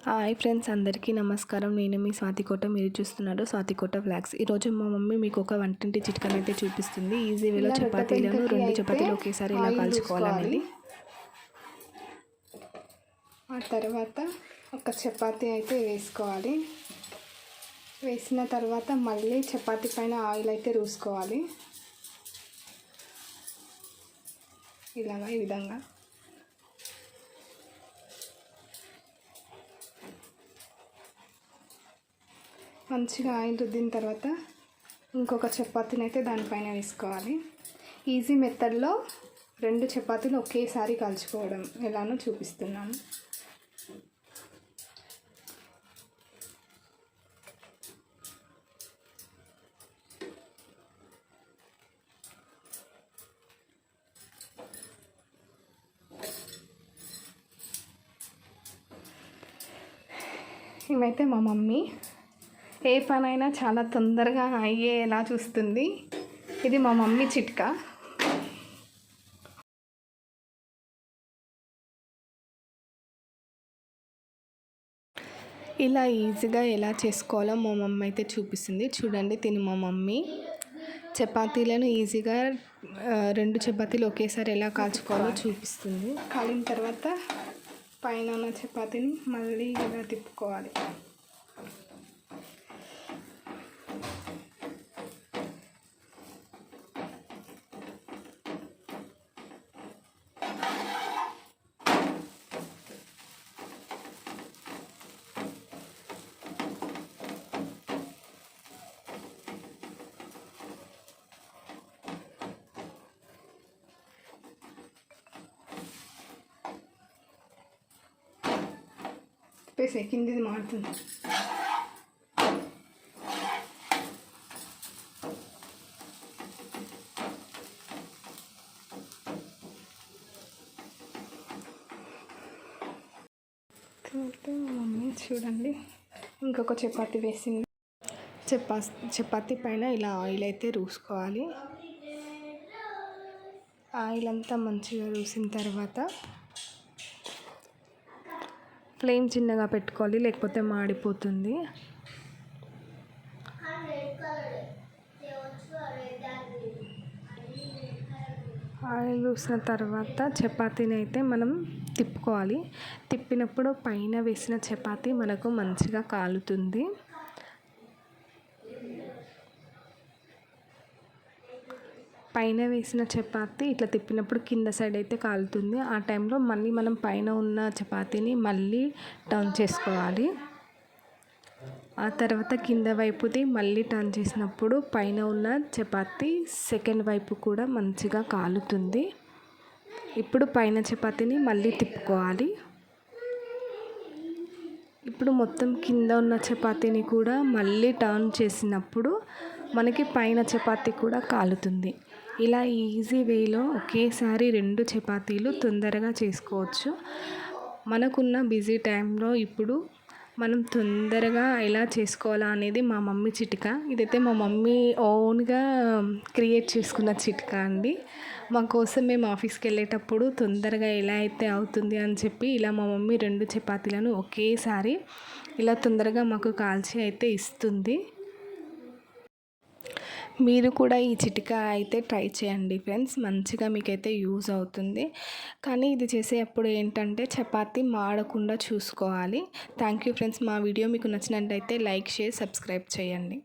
Hi friends, అందరికీ నమస్కారం. నేను మీ స్వాతికోట. మీరు చూస్తున్నారు స్వాతికోట వ్లాగ్స్. ఈరోజు మా మమ్మీ మీకు ఒక వంటింటి చిట్కాని అయితే చూపిస్తుంది. ఈజీ వేలో చపాతీలను 2 చపాతీలు ఒకేసారి ఇలా కాల్చుకోవాలనేది. ఆ తర్వాత ఒక చపాతీ అయితే వేసుకోవాలి. వేసిన తర్వాత మళ్ళీ చపాతీ పైన ఆయిల్ అయితే రూసుకోవాలి. ఇలాగా ఈ విధంగా మంచిగా ఆయిల్ రుద్దిన తర్వాత ఇంకొక చపాతీని అయితే దానిపైన వేసుకోవాలి. ఈజీ మెథడ్లో 2 చపాతీలు ఒకేసారి కాల్చుకోవడం ఎలానో చూపిస్తున్నాను. ఇవైతే మా మమ్మీ ఏ పనైనా చాలా తొందరగా అయ్యేలా చూస్తుంది. ఇది మా మమ్మీ చిట్కా. ఇలా ఈజీగా ఎలా చేసుకోవాలో మా మమ్మీ అయితే చూపిస్తుంది. చూడండి, తిని మా మమ్మీ చపాతీలను ఈజీగా 2 చపాతీలు ఒకేసారి ఎలా కాల్చుకోవాలో చూపిస్తుంది. కాలిన తర్వాత పైన ఉన్న చపాతీని మళ్ళీ ఇలా తిప్పుకోవాలి. తిప్పేసి కిందిది మారుతుంది. మమ్మీ చూడండి, ఇంకొక చపాతీ వేసింది. చపాతీ పైన ఇలా ఆయిల్ అయితే రూసుకోవాలి. ఆయిల్ అంతా మంచిగా రూసిన తర్వాత ఫ్లేమ్ చిన్నగా పెట్టుకోవాలి, లేకపోతే మాడిపోతుంది. ఆయిల్ చూసిన తర్వాత చపాతీని అయితే మనం తిప్పుకోవాలి. తిప్పినప్పుడు పైన వేసిన చపాతీ మనకు మంచిగా కాలుతుంది. పైన వేసిన చపాతీ ఇట్లా తిప్పినప్పుడు కింద సైడ్ అయితే కాలుతుంది. ఆ టైంలో మళ్ళీ మనం పైన ఉన్న చపాతీని మళ్ళీ టర్న్ చేసుకోవాలి. ఆ తర్వాత కింద వైపుది మళ్ళీ టర్న్ చేసినప్పుడు పైన ఉన్న చపాతీ సెకండ్ వైపు కూడా మంచిగా కాలుతుంది. ఇప్పుడు పైన చపాతీని మళ్ళీ తిప్పుకోవాలి. ఇప్పుడు మొత్తం కింద ఉన్న చపాతీని కూడా మళ్ళీ టర్న్ చేసినప్పుడు మనకి పైన చపాతీ కూడా కాలుతుంది. ఇలా ఈజీ వేలో ఒకేసారి 2 చపాతీలు తొందరగా చేసుకోవచ్చు. మనకున్న బిజీ టైంలో ఇప్పుడు మనం తొందరగా ఎలా చేసుకోవాలా అనేది మా మమ్మీ చిట్కా. ఇదైతే మా మమ్మీ ఓన్గా క్రియేట్ చేసుకున్న చిట్కా అండి. మా కోసం మేము ఆఫీస్కి వెళ్ళేటప్పుడు తొందరగా ఎలా అయితే అవుతుంది అని చెప్పి ఇలా మా మమ్మీ 2 చపాతీలను ఒకేసారి ఇలా తొందరగా మాకు కాల్చి అయితే ఇస్తుంది. మీరు కూడా ఈ చిట్కా అయితే ట్రై చేయండి ఫ్రెండ్స్, మంచిగా మీకైతే యూజ్ అవుతుంది. కానీ ఇది చేసేటప్పుడు ఏంటంటే చపాతీ మాడకుండా చూసుకోవాలి. Thank you friends. మా వీడియో మీకు నచ్చినట్టయితే లైక్, షేర్, సబ్స్క్రైబ్ చేయండి.